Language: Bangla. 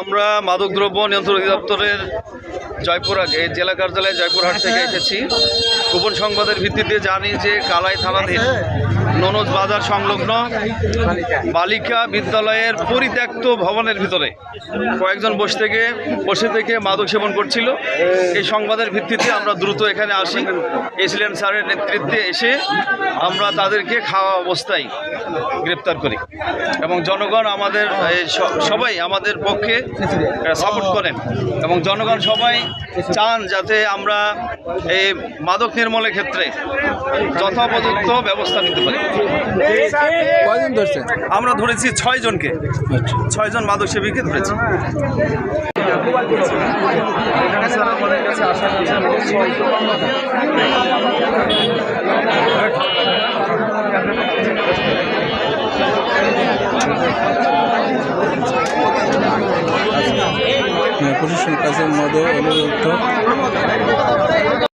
আমরা মাদকদ্রব্য নিয়ন্ত্রণ অধিদপ্তরের জয়পুরহাট জেলা কার্যালয়ে জয়পুরহাট থেকে এসেছি। গোপন সংবাদের ভিত্তিতে জানি যে কালাই থানাধীন ননজ বাজার সংলগ্ন বালিকা বিদ্যালয়ের পরিত্যক্ত ভবনের ভিতরে কয়েকজন বসে থেকে মাদক সেবন করছিল। এই সংবাদের ভিত্তিতে আমরা দ্রুত এখানে আসি। এসিলেন্ট স্যারের নেতৃত্বে এসে আমরা তাদেরকে খাওয়া অবস্থায় গ্রেপ্তার করি এবং জনগণ আমাদের সবাই আমাদের পক্ষে সাপোর্ট করেন এবং জনগণ সবাই চান যাতে আমরা এই মাদক নির্মূলের ক্ষেত্রে যথোপযুক্ত ব্যবস্থা নিতে পারি। আমরা ধরেছি 6 জনকে, 6 জন মাদক সেবীকে ধরেছি। আমাদের কাছে আশা প্রশাসন কাজের মধ্যে অনুরোধ